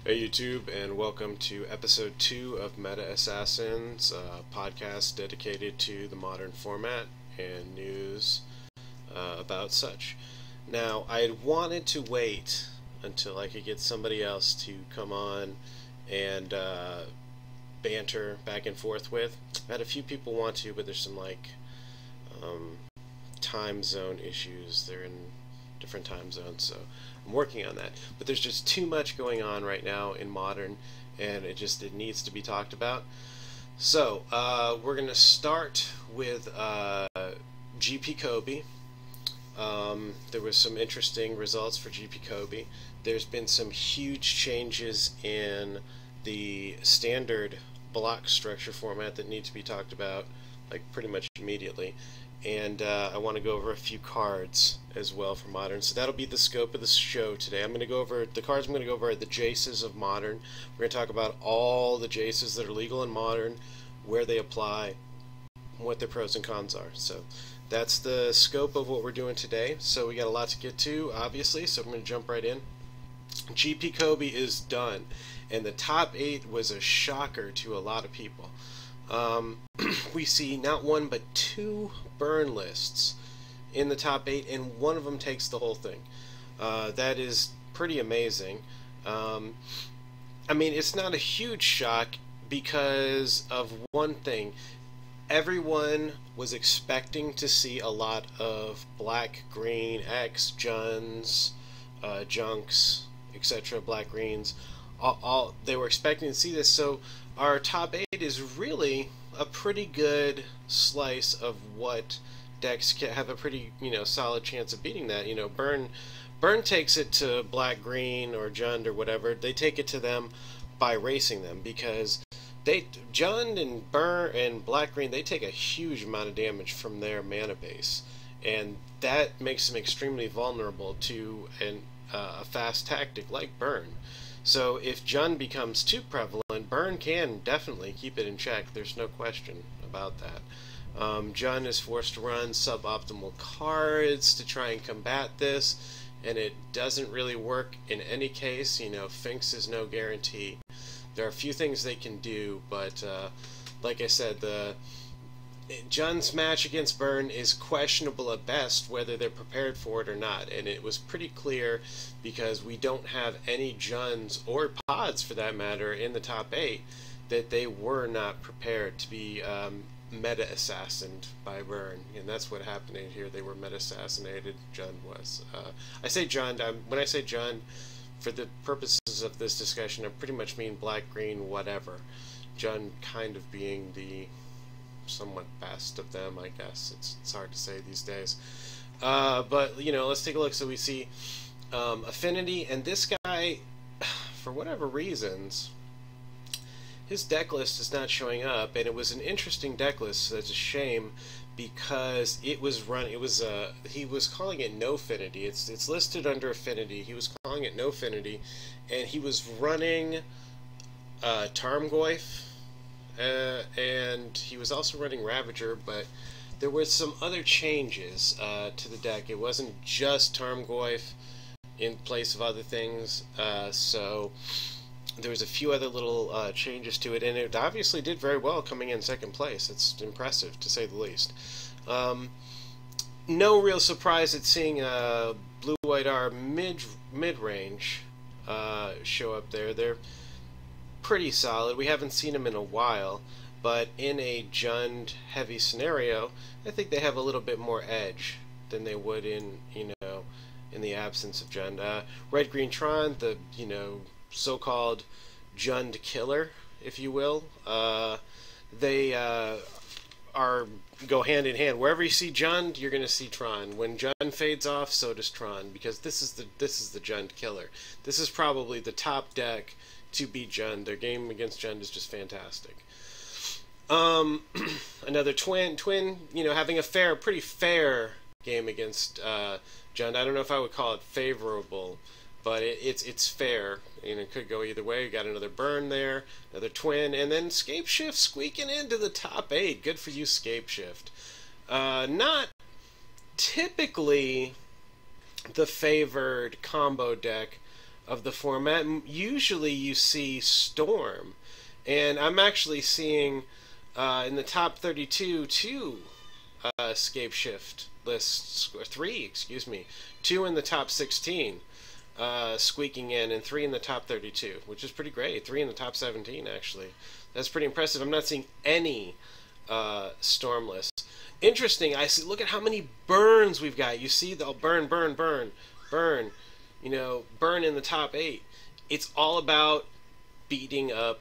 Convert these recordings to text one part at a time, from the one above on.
Hey YouTube, and welcome to episode 2 of Meta Assassins, a podcast dedicated to the modern format and news about such. Now, I had wanted to wait until I could get somebody else to come on and banter back and forth with. I had a few people want to, but there's some time zone issues. They're in different time zones, so I'm working on that. But there's just too much going on right now in Modern, and it needs to be talked about. So we're going to start with GP Kobe. There was some interesting results for GP Kobe. There's been some huge changes in the standard block structure format that need to be talked about, like pretty much immediately. And I want to go over a few cards as well for Modern. So that'll be the scope of the show today. I'm going to go over the cards. I'm going to go over are the Jaces of Modern. We're going to talk about all the Jaces that are legal in Modern, where they apply, what their pros and cons are. So that's the scope of what we're doing today. So we got a lot to get to, obviously. So I'm going to jump right in. GP Kobe is done, and the top 8 was a shocker to a lot of people. We see not one but 2 burn lists in the top 8, and one of them takes the whole thing. That is pretty amazing. I mean, it's not a huge shock because of one thing. Everyone was expecting to see a lot of black, green, X, Juns, Junks, etc., black, greens. They were expecting to see this, so our top 8 is really a pretty good slice of what decks can have a pretty, solid chance of beating that. Burn takes it to black, green, or Jund or whatever. They take it to them by racing them, because Jund and Burn and black, green, they take a huge amount of damage from their mana base, and that makes them extremely vulnerable to a fast tactic like Burn. So if Jund becomes too prevalent, Burn can definitely keep it in check. There's no question about that. Jund is forced to run suboptimal cards to try and combat this, and it doesn't really work in any case. Finks is no guarantee. There are a few things they can do, but like I said, Jund's match against Burn is questionable at best, whether they're prepared for it or not, and it was pretty clear because we don't have any Junds or pods for that matter in the top 8 that they were not prepared to be meta assassined by Burn, and that's what happened here. They were meta assassinated. Jund was. I say Jund. When I say Jund, for the purposes of this discussion, I pretty much mean black, green, whatever. Jund kind of being the somewhat best of them, I guess. It's hard to say these days. But let's take a look. So we see Affinity, and this guy, for whatever reasons, his deck list is not showing up, and it was an interesting deck list. So that's a shame, because he was calling it no affinity. It's listed under affinity. He was calling it no affinity, and he was running Tarmogoyf. And he was also running Ravager, but there were some other changes to the deck. It wasn't just Tarmogoyf in place of other things, so there was a few other little changes to it, and it obviously did very well coming in second place. It's impressive, to say the least. No real surprise at seeing Blue-White R mid-range show up there. They're pretty solid. We haven't seen them in a while, but in a Jund heavy scenario, I think they have a little bit more edge than they would in in the absence of Jund. Red Green Tron, the so-called Jund killer, if you will. They go hand in hand. Wherever you see Jund, you're going to see Tron. When Jund fades off, so does Tron, because this is the Jund killer. This is probably the top deck to beat Jund. Their game against Jund is just fantastic. Another twin, having a pretty fair game against Jund. I don't know if I would call it favorable, but it's fair. It could go either way. You got another Burn there, another twin, and then Scapeshift squeaking into the top 8. Good for you, Scapeshift. Not typically the favored combo deck of the format. Usually you see Storm, and I'm actually seeing in the top 32 two Scape Shift lists, or three, excuse me, two in the top 16 squeaking in, and three in the top 32, which is pretty great. Three in the top 17, actually. That's pretty impressive. I'm not seeing any Storm lists. Interesting. I see. Look at how many burns we've got. You see the burn, burn, burn, burn. You know, burn in the top 8. It's all about beating up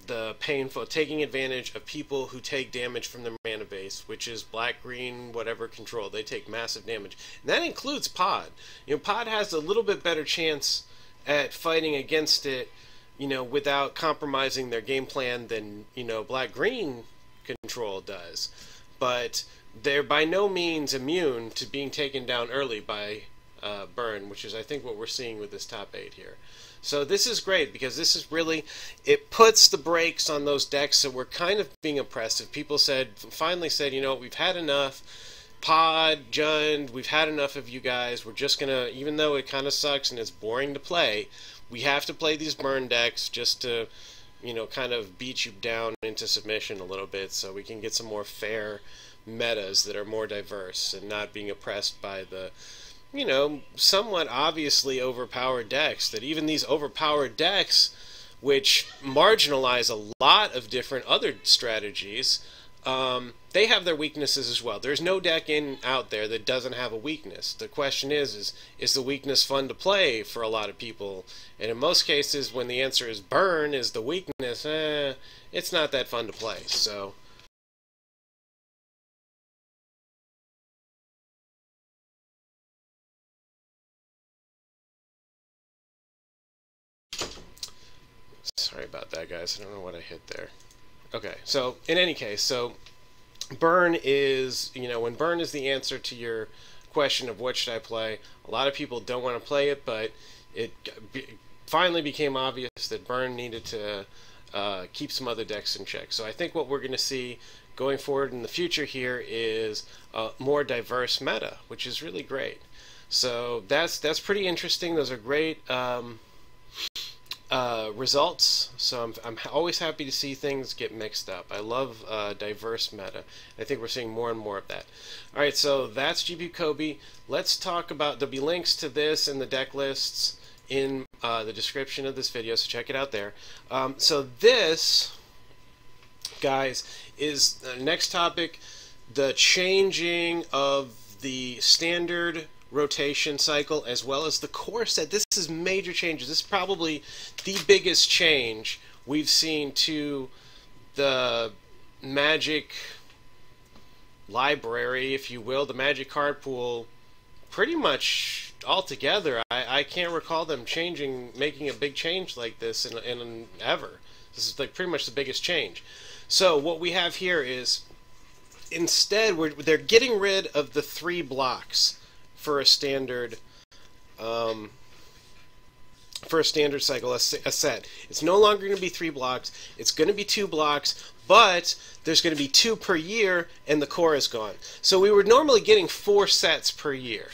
the painful, taking advantage of people who take damage from their mana base, which is black, green, whatever control. They take massive damage. And that includes Pod. You know, Pod has a little bit better chance at fighting against it, you know, without compromising their game plan than, you know, black-green control does. But they're by no means immune to being taken down early by burn, which is, I think, what we're seeing with this top 8 here. So this is great, because this is really, it puts the brakes on those decks that were kind of being oppressive. People finally said, you know, we've had enough. Pod, Jund, we've had enough of you guys. We're just gonna, even though it kind of sucks and it's boring to play, we have to play these burn decks just to, you know, kind of beat you down into submission a little bit, so we can get some more fair metas that are more diverse and not being oppressed by the, you know, somewhat obviously overpowered decks. That even these overpowered decks, which marginalize a lot of different other strategies, they have their weaknesses as well. There's no deck out there that doesn't have a weakness. The question is the weakness fun to play for a lot of people? And in most cases, when the answer is burn is the weakness, it's not that fun to play. So sorry about that, guys. I don't know what I hit there. Okay, so in any case, so burn is, you know, when burn is the answer to your question of what should I play, a lot of people don't want to play it, but it finally became obvious that burn needed to keep some other decks in check. So I think what we're going to see going forward in the future here is a more diverse meta, which is really great. So that's pretty interesting. Those are great results. So I'm always happy to see things get mixed up. I love diverse meta. I think we're seeing more and more of that. Alright, so that's GP Kobe. Let's talk about, there'll be links to this and the deck lists in the description of this video, so check it out there. So this, guys, is the next topic, the changing of the standard rotation cycle as well as the core set. This is major changes. This is probably the biggest change we've seen to the Magic library, if you will, the Magic card pool, pretty much altogether. I can't recall them making a big change like this in ever. This is like pretty much the biggest change. So what we have here is, instead, they're getting rid of the 3 blocks for a standard cycle, a set. It's no longer going to be 3 blocks. It's going to be 2 blocks, but there's going to be 2 per year, and the core is gone. So we were normally getting 4 sets per year,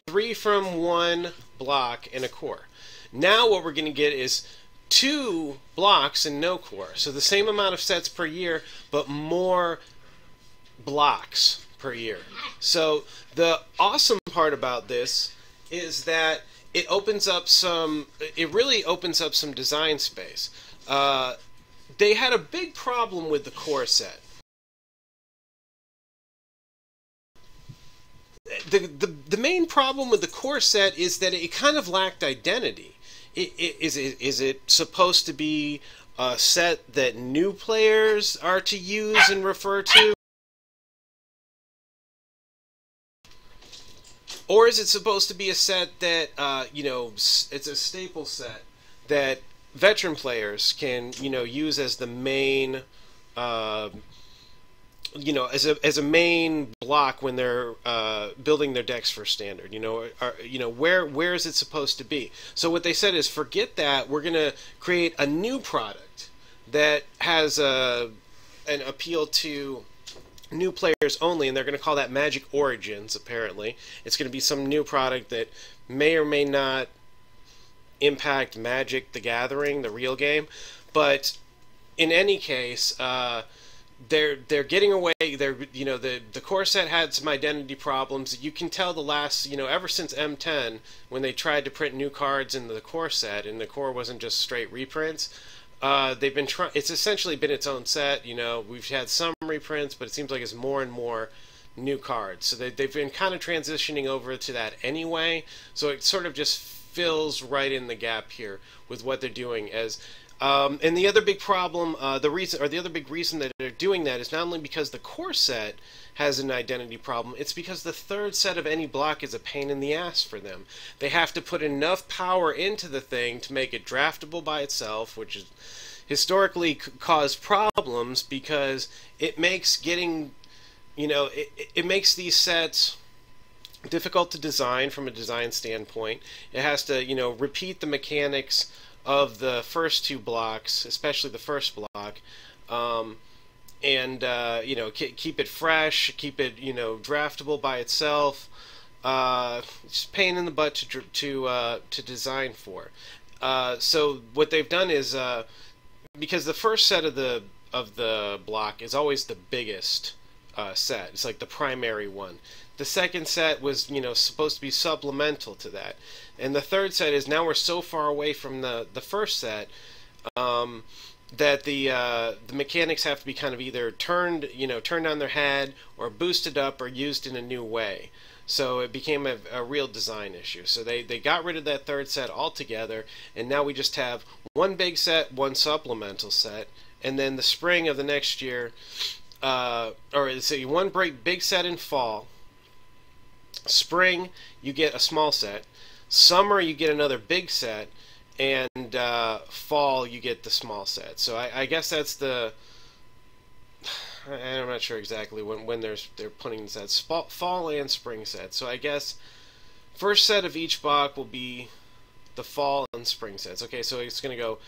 3 from 1 block and a core. Now what we're going to get is 2 blocks and no core. So the same amount of sets per year, but more blocks per year. So the awesome part about this is that it really opens up some design space. They had a big problem with the core set. The main problem with the core set is that it kind of lacked identity. Is it supposed to be a set that new players are to use and refer to? Or is it supposed to be a set that, you know, it's a staple set that veteran players can, you know, use as the main, you know, as a main block when they're building their decks for standard? You know, where is it supposed to be? So what they said is, forget that. We're gonna create a new product that has an appeal to new players only, and they're going to call that Magic Origins. Apparently it's going to be some new product that may or may not impact Magic the Gathering, the real game. But in any case, they're getting away. The core set had some identity problems. You can tell the last, ever since M10, when they tried to print new cards in the core set, and the core wasn't just straight reprints. They've been trying. It's essentially been its own set. We've had some reprints, but it seems like it's more and more new cards. So they've been kind of transitioning over to that anyway. So it sort of just fills right in the gap here with what they're doing. And the other big problem, the other big reason that they're doing that is not only because the core set has an identity problem, it's because the third set of any block is a pain in the ass for them. They have to put enough power into the thing to make it draftable by itself, which is historically caused problems because it makes getting, it makes these sets difficult to design from a design standpoint. It has to, repeat the mechanics of the first two blocks, especially the first block, and keep it fresh, keep it draftable by itself. It's a pain in the butt to design for. So what they've done is because the first set of the block is always the biggest set. It's like the primary one. The second set was, supposed to be supplemental to that. And the third set is now we're so far away from the first set that the mechanics have to be kind of either turned on their head or boosted up or used in a new way. So it became a real design issue. So they got rid of that third set altogether, and now we just have one big set, one supplemental set, and then the spring of the next year, one big set in fall. Spring, you get a small set. Summer, you get another big set. And fall, you get the small set. So I guess that's the... I'm not sure exactly when they're putting the sets. Fall and spring sets. So I guess first set of each block will be the fall and spring sets. Okay, so it's going to go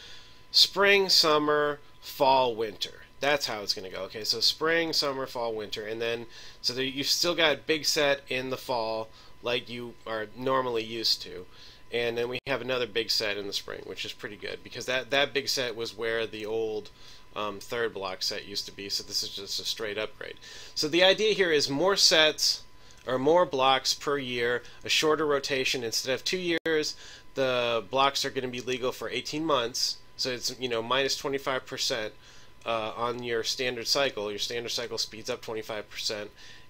spring, summer, fall, winter. That's how it's going to go. Okay, so spring, summer, fall, winter, and then so you've still got big set in the fall like you are normally used to, and then we have another big set in the spring, which is pretty good because that big set was where the old third block set used to be. So this is just a straight upgrade. So the idea here is more sets or more blocks per year, a shorter rotation. Instead of 2 years, the blocks are going to be legal for 18 months. So it's minus 25%. On your standard cycle. Your standard cycle speeds up 25%,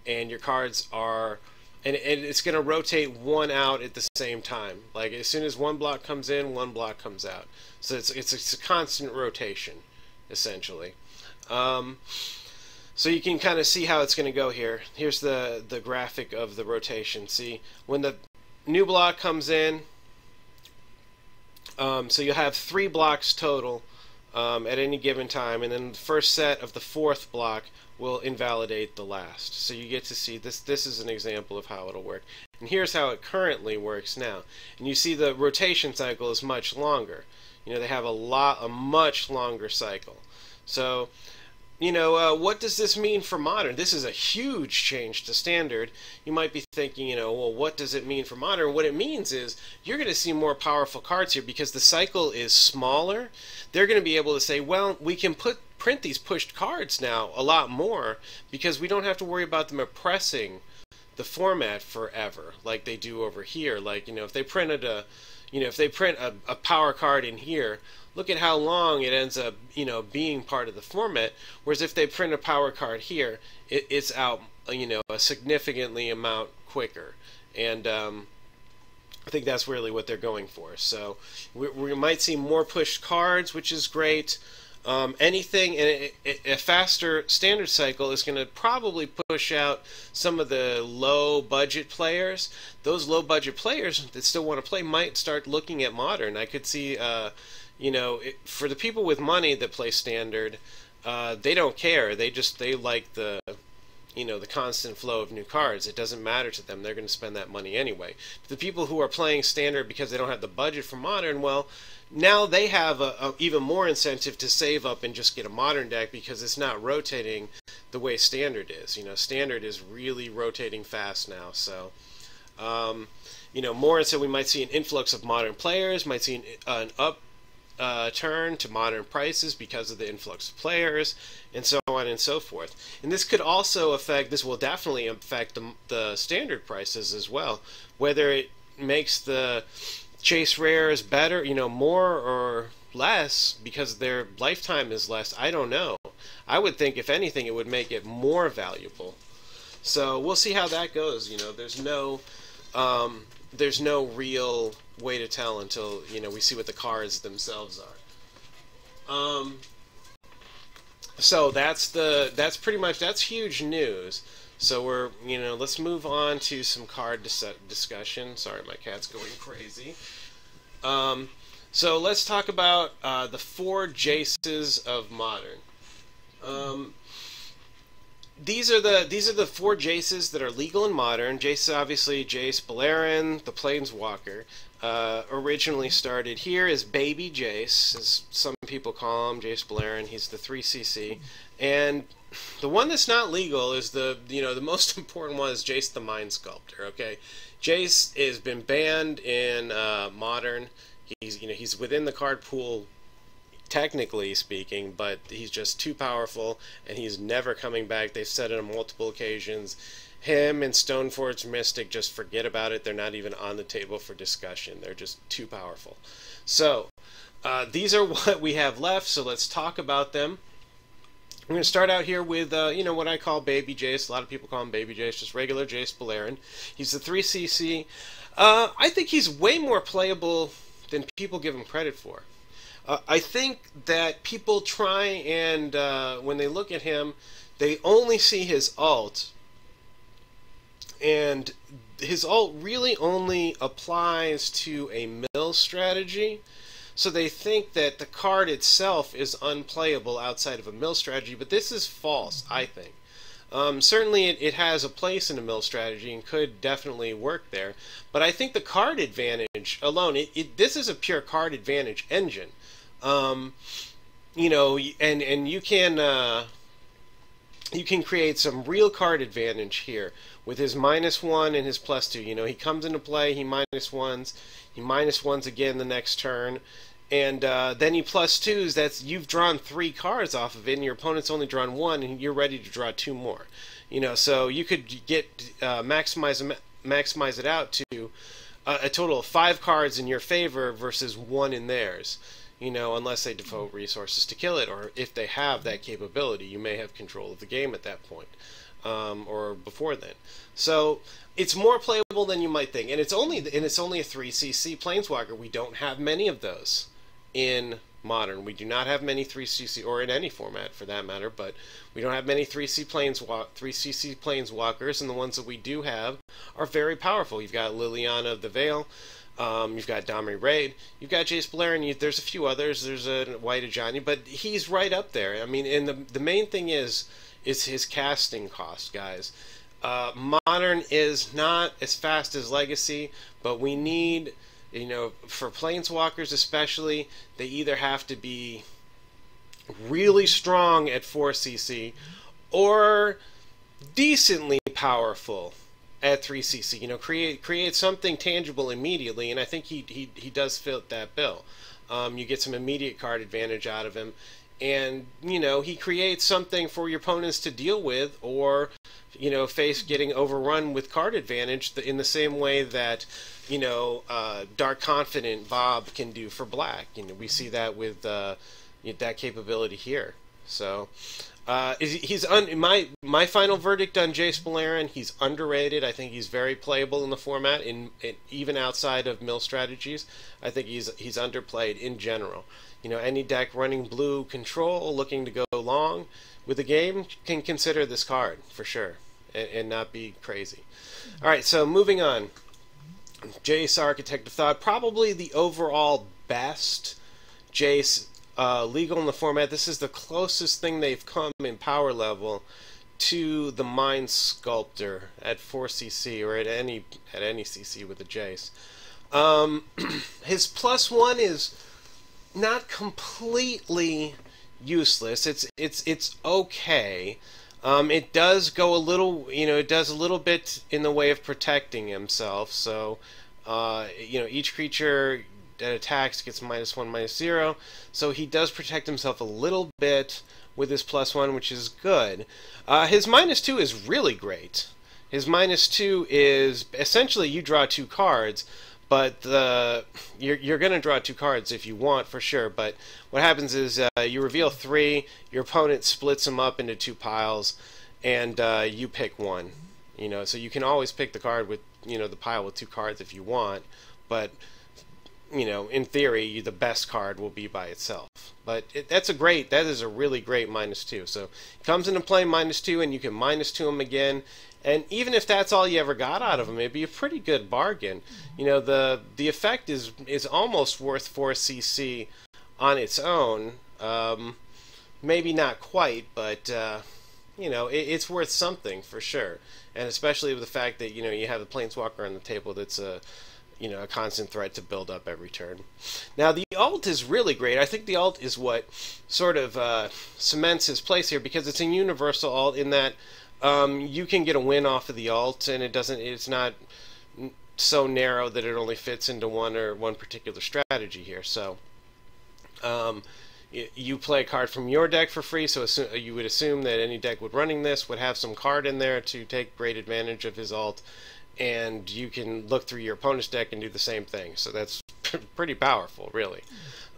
and your cards are, and it's going to rotate one out at the same time. Like as soon as one block comes in, one block comes out. So it's a constant rotation, essentially. So you can kind of see how it's going to go here. Here's the graphic of the rotation. See, when the new block comes in, so you'll have 3 blocks total. At any given time, and then the first set of the fourth block will invalidate the last. So you get to see this. This is an example of how it'll work. And here's how it currently works now. And you see the rotation cycle is much longer. They have a much longer cycle. So, what does this mean for Modern? This is a huge change to Standard. You might be thinking, well, what does it mean for Modern? What it means is you're going to see more powerful cards here because the cycle is smaller. They're going to be able to say, well, we can print these pushed cards now a lot more because we don't have to worry about them oppressing the format forever like they do over here. Like, if they printed a power card in here, look at how long it ends up, being part of the format. Whereas if they print a power card here, it's out, a significantly amount quicker. And I think that's really what they're going for. So we might see more pushed cards, which is great. Anything in a faster standard cycle is going to probably push out some of the low budget players. Those low budget players that still want to play might start looking at Modern. I could see, for the people with money that play Standard, they don't care. They like the constant flow of new cards. It doesn't matter to them. They're going to spend that money anyway. The people who are playing Standard because they don't have the budget for Modern, well, now they have a even more incentive to save up and just get a Modern deck because it's not rotating the way Standard is. Standard is really rotating fast now. So more, and so we might see an influx of modern players, might see an turn to modern prices because of the influx of players, and so on and so forth. And this could also affect, this will definitely affect the standard prices as well, whether it makes the chase rares better, more or less because their lifetime is less. I don't know. I would think, if anything, it would make it more valuable. So we'll see how that goes. There's no real way to tell until we see what the cards themselves are. So that's pretty much, that's huge news. So we're let's move on to some card discussion. Sorry, my cat's going crazy. So let's talk about the 4 Jaces of Modern. These are the 4 Jaces that are legal in Modern. Jace, obviously, Jace Beleren, the Planeswalker, originally started here as Baby Jace, as some people call him, Jace Beleren. He's the 3CC, and the one that's not legal is the most important one is Jace the Mind Sculptor. Okay, Jace has been banned in Modern. He's within the card pool, technically speaking, but he's just too powerful, and he's never coming back. They've said it on multiple occasions. Him and Stoneforge Mystic, just forget about it. They're not even on the table for discussion. They're just too powerful. So these are what we have left, so let's talk about them. I'm going to start out here with, what I call Baby Jace. A lot of people call him Baby Jace, just regular Jace Beleren. He's the 3CC. I think he's way more playable than people give him credit for. I think that people try and, when they look at him, they only see his ult. And his ult really only applies to a mill strategy. So they think that the card itself is unplayable outside of a mill strategy, but this is false, I think. Certainly it has a place in a mill strategy and could definitely work there, but I think the card advantage alone, this is a pure card advantage engine. And you can create some real card advantage here with his -1 and his +2. He comes into play, he -1s, he -1s again the next turn, and then he +2s. You've drawn 3 cards off of it, and your opponent's only drawn 1, and you're ready to draw 2 more. So you could get maximize it out to a total of 5 cards in your favor versus 1 in theirs. Unless they devote resources to kill it, or if they have that capability, you may have control of the game at that point, or before then. So it's more playable than you might think, and it's only a 3CC Planeswalker. We don't have many of those in Modern. We do not have many 3CC, or in any format for that matter, but we don't have many 3CC Planeswalkers, and the ones that we do have are very powerful. You've got Liliana of the Veil. You've got Domri Raid, you've got Jace Beleren, there's a few others, there's a White Ajani, but he's right up there. I mean, and the main thing is his casting cost, guys. Modern is not as fast as Legacy, but we need, for Planeswalkers especially, they either have to be really strong at 4CC or decently powerful at 3CC. Create something tangible immediately, and I think he does fit that bill. You get some immediate card advantage out of him, and he creates something for your opponents to deal with, or face getting overrun with card advantage in the same way that Dark Confident Bob can do for black. We see that with that capability here. So my final verdict on Jace Beleren, he's underrated. I think he's very playable in the format, even outside of mill strategies. I think he's underplayed in general. Any deck running blue control, looking to go long with the game, can consider this card for sure, and not be crazy. All right, so moving on. Jace, Architect of Thought, probably the overall best Jace legal in the format. This is the closest thing they've come in power level to the Mind Sculptor at 4CC, or at any CC with a Jace. His +1 is not completely useless. It's okay. It does go a little, it does a little bit in the way of protecting himself. So Each creature that attacks gets -1, -0. So he does protect himself a little bit with his +1, which is good. His -2 is really great. His -2 is essentially you draw 2 cards, but you're going to draw 2 cards if you want for sure. But what happens is you reveal 3, your opponent splits them up into 2 piles, and you pick one. So you can always pick the card with the pile with 2 cards if you want, but in theory, the best card will be by itself. But that is a really great -2. So it comes into play -2, and you can -2 him again. And even if that's all you ever got out of him, it'd be a pretty good bargain. The effect is almost worth 4 CC on its own. Maybe not quite, but it's worth something for sure. And especially with the fact that you have the Planeswalker on the table that's a constant threat to build up every turn. Now, the ult is really great. I think the ult is what sort of cements his place here, because it's a universal ult in that you can get a win off of the ult, and it's not so narrow that it only fits into one particular strategy here. So you play a card from your deck for free, so you would assume that any deck running this would have some card in there to take great advantage of his ult, and you can look through your opponent's deck and do the same thing. So that's pretty powerful, really.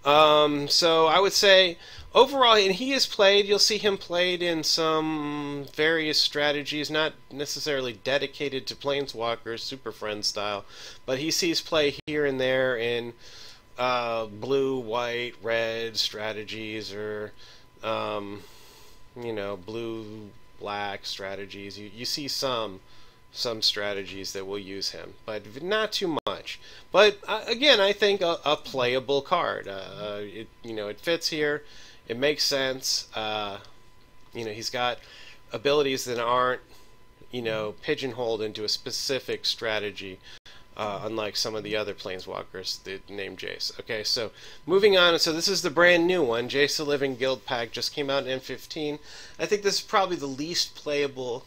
So I would say overall, and you'll see him played in some various strategies, not necessarily dedicated to Planeswalkers, Super Friend style, but he sees play here and there in blue, white, red strategies, or blue, black strategies. You see some strategies that will use him, but not too much. But again, I think a playable card. It fits here. It makes sense. He's got abilities that aren't pigeonholed into a specific strategy, unlike some of the other Planeswalkers named Jace. Okay, so moving on. So this is the brand new one. Jace the Living Guild Pack just came out in M15. I think this is probably the least playable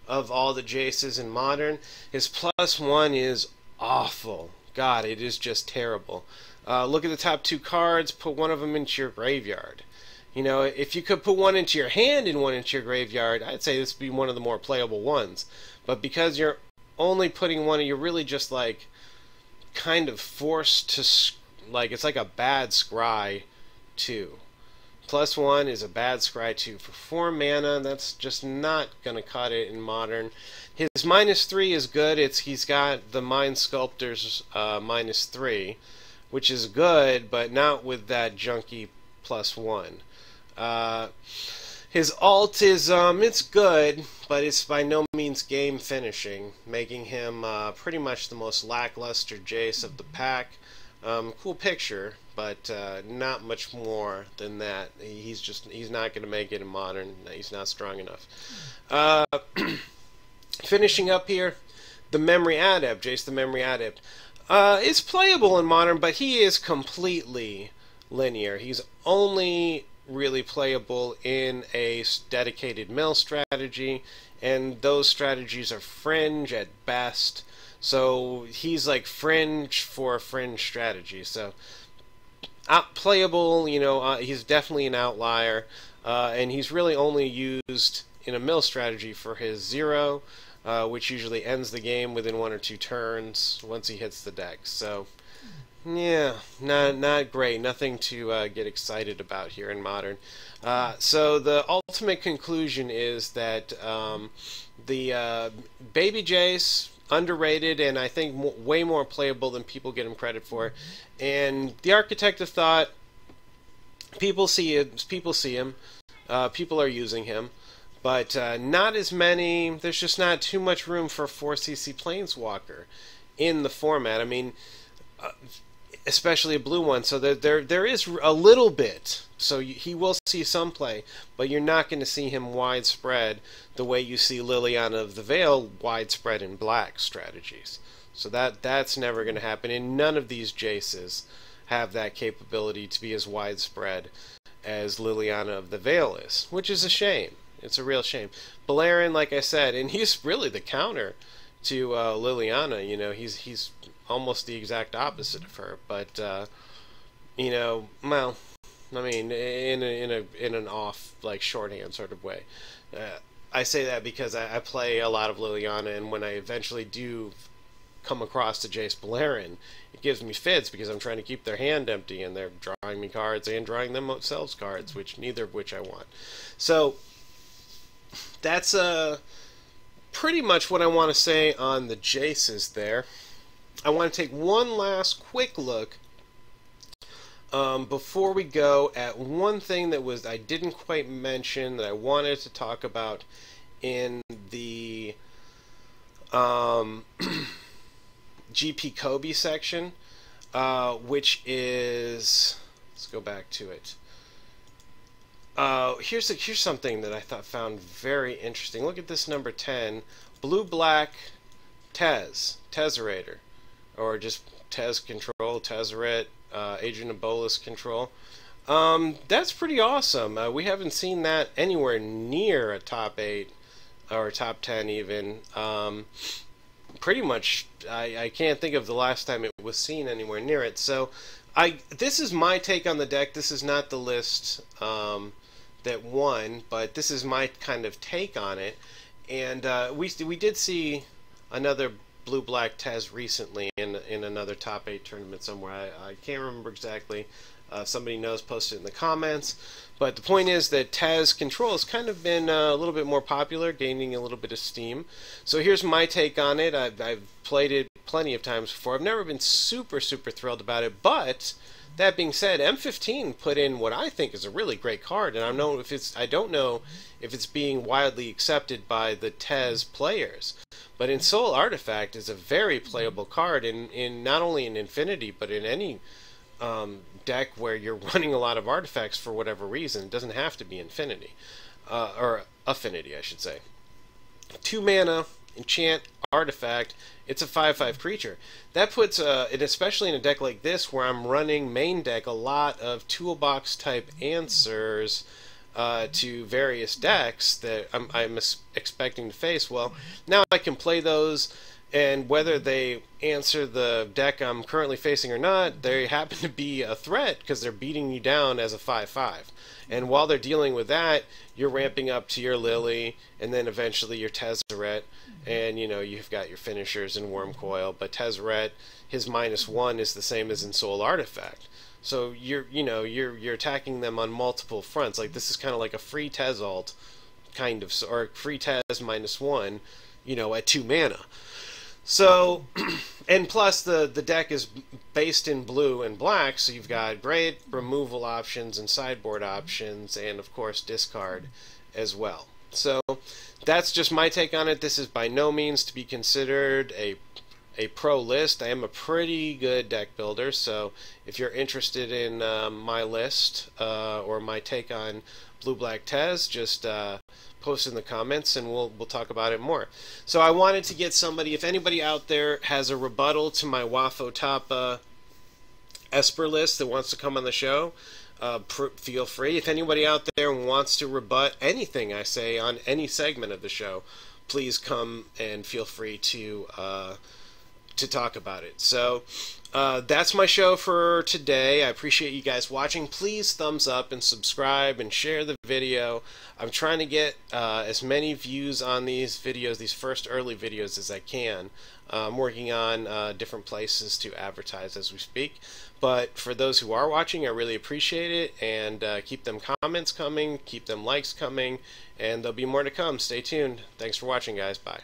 of all the Jaces in Modern. His +1 is awful. God, it is just terrible. Look at the top 2 cards. Put one of them into your graveyard. If you could put one into your hand and one into your graveyard, I'd say this would be one of the more playable ones. But because you're only putting one, you're really just like kind of forced to, it's like a bad scry 2. +1 is a bad scry 2 for 4 mana. That's just not gonna cut it in Modern. His -3 is good. He's got the Mind Sculptor's -3, which is good, but not with that junky +1. His ult is it's good, but it's by no means game finishing, making him pretty much the most lackluster Jace of the pack. Cool picture, but not much more than that. He's not going to make it in Modern. He's not strong enough. Finishing up here, the Memory Adept, Jace the Memory Adept, is playable in Modern, but he is completely linear. He's only really playable in a dedicated mill strategy, and those strategies are fringe at best. So he's like fringe for a fringe strategy. So playable, he's definitely an outlier, and he's really only used in a mill strategy for his 0, which usually ends the game within 1 or 2 turns once he hits the deck. So yeah, not great. Nothing to get excited about here in Modern. So the ultimate conclusion is that the Baby Jace, underrated, and I think way more playable than people get him credit for. And the Architect of Thought, people see it. People see him. People are using him, but not as many. There's just not too much room for a 4cc Planeswalker in the format. I mean, especially a blue one. So there is a little bit. So he will see some play, but you're not going to see him widespread the way you see Liliana of the Veil widespread in black strategies. So that's never going to happen, and none of these Jaces have that capability to be as widespread as Liliana of the Veil is, which is a shame. It's a real shame. Balerion, like I said, and he's really the counter to Liliana. He's almost the exact opposite of her. But you know, well, I mean, in an off, like, shorthand sort of way. I say that because I play a lot of Liliana, and when I eventually do come across the Jace Beleren, it gives me fits because I'm trying to keep their hand empty, and they're drawing me cards and drawing themselves cards, which neither of which I want. So that's pretty much what I want to say on the Jaces there. I want to take one last quick look before we go at one thing that I didn't quite mention that I wanted to talk about in the GP Kobe section, which is, let's go back to it. Here's something that I found very interesting. Look at this number 10, blue-black Tezz, Tezzerator, or just Tezz control, Tezzeret, Agent of Bolus control. That's pretty awesome. We haven't seen that anywhere near a top 8 or top 10 even. Pretty much, I can't think of the last time it was seen anywhere near it. So this is my take on the deck. This is not the list that won, but this is my kind of take on it. And we did see another blue-black Tezz recently in another top 8 tournament somewhere. I can't remember exactly. Somebody knows, post it in the comments. But the point is that Tezz control has kind of been a little bit more popular, gaining a little bit of steam. So here's my take on it. I've played it plenty of times before. I've never been super thrilled about it, but that being said, M15 put in what I think is a really great card, and I don't know if it's being widely accepted by the Tezz players. But in Soul Artifact is a very playable card in not only in Infinity, but in any deck where you're running a lot of artifacts for whatever reason. It doesn't have to be Infinity, or Affinity, I should say. 2 mana, enchant, artifact. It's a 5/5 creature. That puts it, especially in a deck like this where I'm running main deck a lot of toolbox type answers to various decks that I'm expecting to face. Well, now I can play those, and whether they answer the deck I'm currently facing or not, they happen to be a threat because they're beating you down as a 5/5. And while they're dealing with that, you're ramping up to your Lily, and then eventually your Tezzeret, and you know you've got your finishers and Wormcoil. But Tezzeret, his -1 is the same as in Soul Artifact. So you're attacking them on multiple fronts. Like, this is kind of like a free Tezz ult, kind of, or free Tezz -1, at 2 mana. So, and plus the deck is based in blue and black, so you've got great removal options and sideboard options, and of course discard as well. So that's just my take on it. This is by no means to be considered a pro list. I am a pretty good deck builder, so if you're interested in my list or my take on blue-black Tezz, just post in the comments and we'll talk about it more. So I wanted to get somebody, if anybody out there has a rebuttal to my Wafo top Esper list that wants to come on the show, feel free. If anybody out there wants to rebut anything I say on any segment of the show, please come and feel free to talk about it. So that's my show for today. I appreciate you guys watching. Please thumbs up and subscribe and share the video. I'm trying to get as many views on these videos, these first early videos, as I can. I'm working on different places to advertise as we speak. But for those who are watching, I really appreciate it, and keep them comments coming, keep them likes coming, and there'll be more to come. Stay tuned. Thanks for watching, guys. Bye.